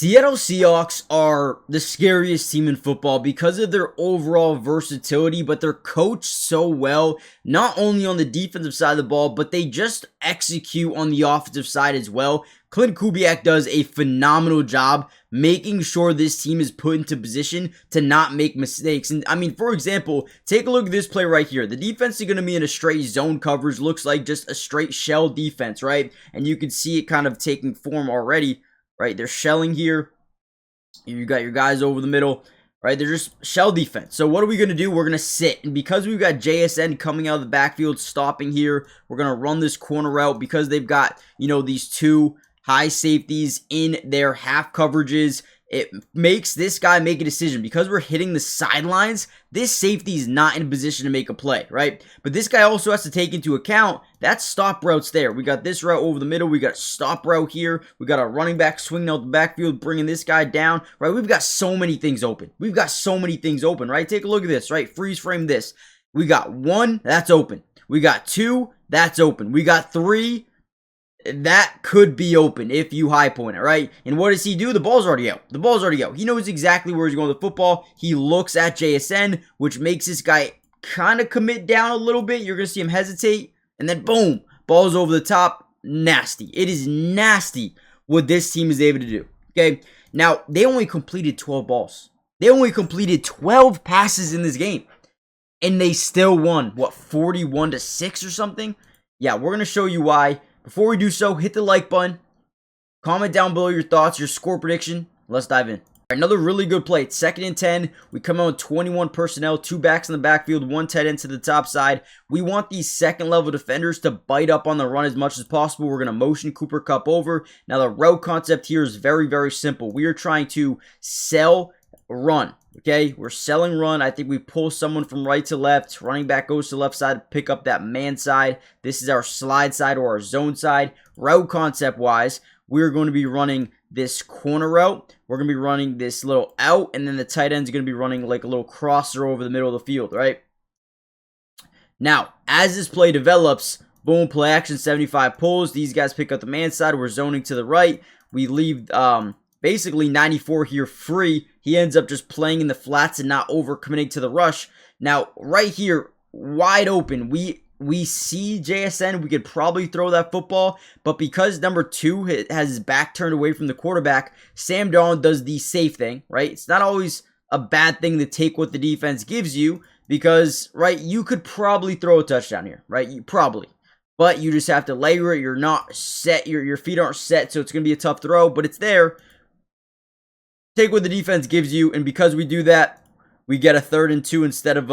Seattle Seahawks are the scariest team in football because of their overall versatility, but they're coached so well, not only on the defensive side of the ball, but they just execute on the offensive side as well. Clint Kubiak does a phenomenal job making sure this team is put into position to not make mistakes. And I mean, for example, take a look at this play right here. The defense is going to be in a straight zone coverage, looks like just a straight shell defense, right? And you can see it kind of taking form already. Right, they're shelling here. You got your guys over the middle, right? They're just shell defense. So what are we going to do? We're going to sit. And because we've got JSN coming out of the backfield, stopping here, we're going to run this corner route because they've got, these two high safeties in their half coverages. It makes this guy make a decision. Because we're hitting the sidelines, this safety is not in a position to make a play, right? But this guy also has to take into account that stop route's there. We got this route over the middle. We got a stop route here. We got a running back swinging out the backfield, bringing this guy down, right? We've got so many things open. Right? Take a look at this, right? Freeze frame this. We got 1, that's open. We got 2, that's open. We got 3, that could be open if you high point it, right? And what does he do? The ball's already out. He knows exactly where he's going with the football. He looks at JSN, which makes this guy kind of commit down a little bit. You're going to see him hesitate. And then boom, ball's over the top. Nasty. It is nasty what this team is able to do. Okay. Now, they only completed 12 balls. They only completed 12 passes in this game. And they still won, 41-6 or something? Yeah, we're going to show you why. Before we do so, hit the like button, comment down below your thoughts, your score prediction. Let's dive in. Another really good play. It's 2nd and 10. We come out with 21 personnel, 2 backs in the backfield, 1 tight end to the top side. We want these second-level defenders to bite up on the run as much as possible. We're going to motion Cooper Kupp over. Now, the route concept here is very, very simple. We are trying to sell run. Okay, we're selling run. I think we pull someone from right to left. Running back goes to left side, pick up that man side. This is our slide side or our zone side. Route concept wise, we're going to be running this corner route. We're going to be running this little out, and then the tight end is going to be running like a little crosser over the middle of the field, right? Now, as this play develops, boom, play action, 75 pulls. These guys pick up the man side. We're zoning to the right. We leave basically 94 here free. He ends up just playing in the flats and not overcommitting to the rush. Now, right here, wide open, we see JSN. We could probably throw that football, but because number 2 has his back turned away from the quarterback, Sam Darnold does the safe thing, right? It's not always a bad thing to take what the defense gives you because, right, you could probably throw a touchdown here, right? You probably. But you just have to layer it. You're not set. Your feet aren't set, so it's going to be a tough throw, but it's there. Take what the defense gives you, and because we do that, we get a 3rd and 2 instead of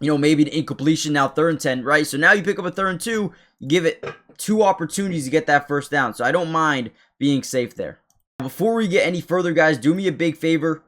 maybe an incompletion. Now 3rd and 10, right? So now you pick up a 3rd and 2, you give it 2 opportunities to get that first down. So I don't mind being safe there. Before we get any further, guys, do me a big favor.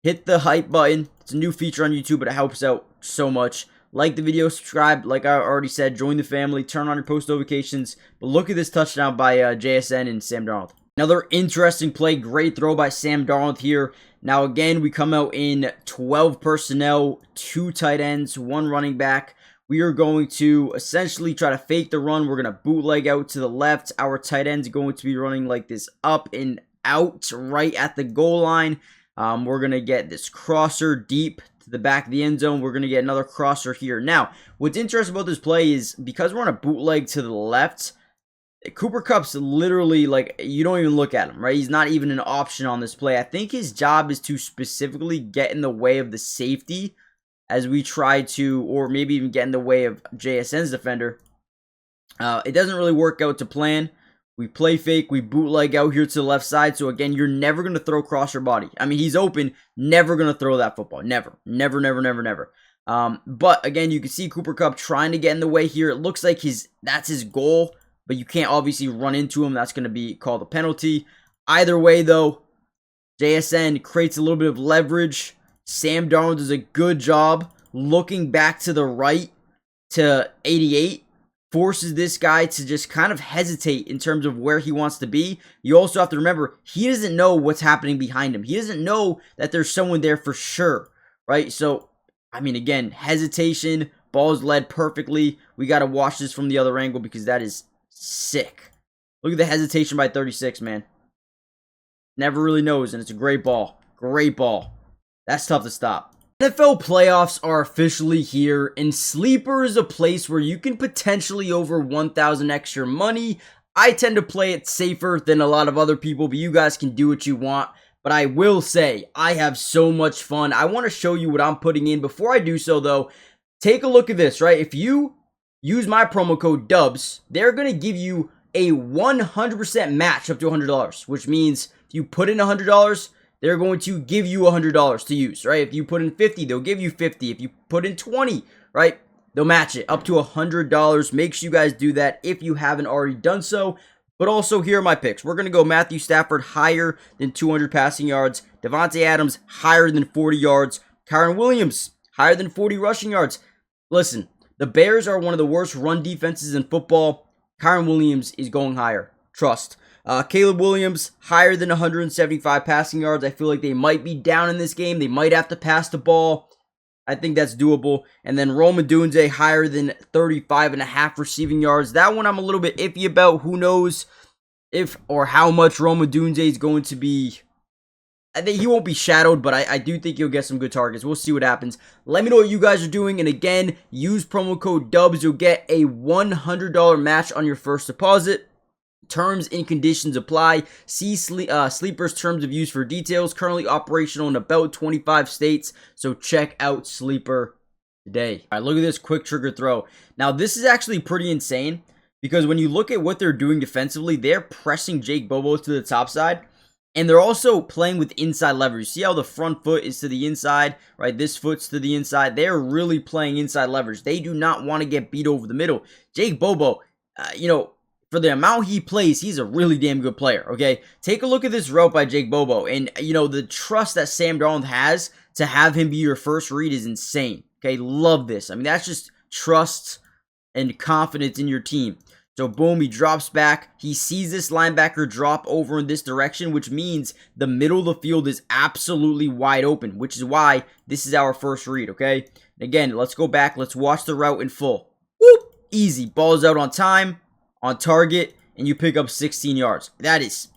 Hit the hype button. It's a new feature on YouTube, but it helps out so much. Like the video, subscribe, like I already said, join the family, turn on your post notifications. But look at this touchdown by JSN and Sam Darnold. Another interesting play, great throw by Sam Darnold here. Now again, we come out in 12 personnel, 2 tight ends, 1 running back. We are going to essentially try to fake the run. We're going to bootleg out to the left. Our tight end's going to be running like this up and out right at the goal line. We're going to get this crosser deep to the back of the end zone. We're going to get another crosser here. Now, what's interesting about this play is because we're on a bootleg to the left, Cooper Kupp's literally like, you don't even look at him, right? He's not even an option on this play. I think his job is to specifically get in the way of the safety as we try to, or maybe even get in the way of JSN's defender. It doesn't really work out to plan. We play fake, we bootleg out here to the left side. So again, you're never going to throw across your body. I mean, he's open, never going to throw that football. Never. But again, you can see Cooper Kupp trying to get in the way here. It looks like that's his goal. But you can't obviously run into him. That's going to be called a penalty. Either way, though, JSN creates a little bit of leverage. Sam Darnold does a good job looking back to the right to 88. Forces this guy to just kind of hesitate in terms of where he wants to be. You also have to remember, he doesn't know what's happening behind him. He doesn't know that there's someone there for sure, right? So, I mean, again, hesitation. Ball's led perfectly. We got to watch this from the other angle because that is sick. Look at the hesitation by 36, man. Never really knows, and it's a great ball. Great ball. That's tough to stop. NFL playoffs are officially here, and Sleeper is a place where you can potentially over 1,000 extra money. I tend to play it safer than a lot of other people, but you guys can do what you want. But I will say, I have so much fun. I want to show you what I'm putting in. Before I do so, though, take a look at this, right? If you use my promo code DUBS, they're going to give you a 100% match up to $100, which means if you put in $100, they're going to give you $100 to use, right? If you put in 50, they'll give you 50. If you put in 20, right, they'll match it up to $100. Make sure you guys do that if you haven't already done so. But also, here are my picks. We're going to go Matthew Stafford higher than 200 passing yards. Devontae Adams higher than 40 yards. Kyren Williams higher than 40 rushing yards. Listen, the Bears are one of the worst run defenses in football. Kyren Williams is going higher. Trust. Caleb Williams higher than 175 passing yards. I feel like they might be down in this game. They might have to pass the ball. I think that's doable. And then Rome Odunze higher than 35.5 receiving yards. That one I'm a little bit iffy about. Who knows if or how much Rome Odunze is going to be. I think he won't be shadowed, but I do think he'll get some good targets. We'll see what happens. Let me know what you guys are doing. And again, use promo code DUBS. You'll get a $100 match on your first deposit. Terms and conditions apply. See Sleeper's terms of use for details. Currently operational in about 25 states. So check out Sleeper today. All right, look at this quick trigger throw. Now, this is actually pretty insane because when you look at what they're doing defensively, they're pressing Jake Bobo to the top side. And they're also playing with inside leverage. See how the front foot is to the inside, right? This foot's to the inside. They're really playing inside leverage. They do not want to get beat over the middle. Jake Bobo, for the amount he plays, he's a really damn good player, okay? Take a look at this route by Jake Bobo. And, the trust that Sam Darnold has to have him be your first read is insane, okay? Love this. I mean, that's just trust and confidence in your team. So, boom, he drops back. He sees this linebacker drop over in this direction, which means the middle of the field is absolutely wide open, which is why this is our first read, okay? And again, let's go back. Let's watch the route in full. Whoop! Easy. Ball's out on time, on target, and you pick up 16 yards. That is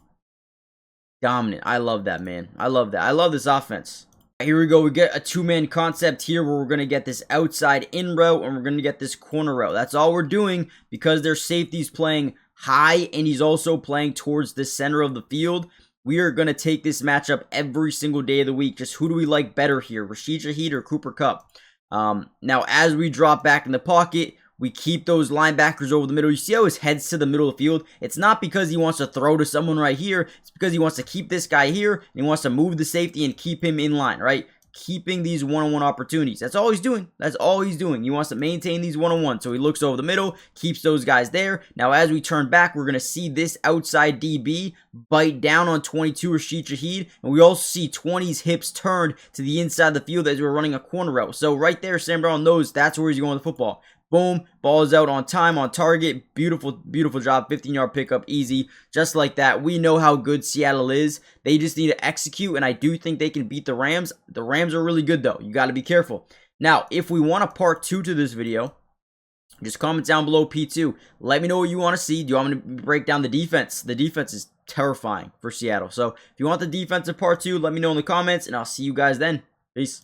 dominant. I love that, man. I love that. I love this offense. Here we go. We get a two-man concept here where we're going to get this outside in route and we're going to get this corner route. That's all we're doing because their safety's playing high and he's also playing towards the center of the field. We are going to take this matchup every single day of the week. Just who do we like better here, Rashid Shaheed or Cooper Kupp? Now, as we drop back in the pocket, we keep those linebackers over the middle. You see how his head's to the middle of the field? It's not because he wants to throw to someone right here. It's because he wants to keep this guy here, and he wants to move the safety and keep him in line, right? Keeping these one-on-one opportunities. That's all he's doing. That's all he's doing. He wants to maintain these one-on-one. So he looks over the middle, keeps those guys there. Now, as we turn back, we're going to see this outside DB bite down on 22 Rashid Shaheed. And we also see 20's hips turned to the inside of the field as we're running a corner route. So right there, Sam Brown knows that's where he's going with the football. Boom, ball is out on time, on target. Beautiful, beautiful job. 15-yard pickup, easy. Just like that. We know how good Seattle is. They just need to execute, and I do think they can beat the Rams. The Rams are really good, though. You got to be careful. Now, if we want a part 2 to this video, just comment down below P2. Let me know what you want to see. Do you want me to break down the defense? The defense is terrifying for Seattle. So, if you want the defensive part 2, let me know in the comments, and I'll see you guys then. Peace.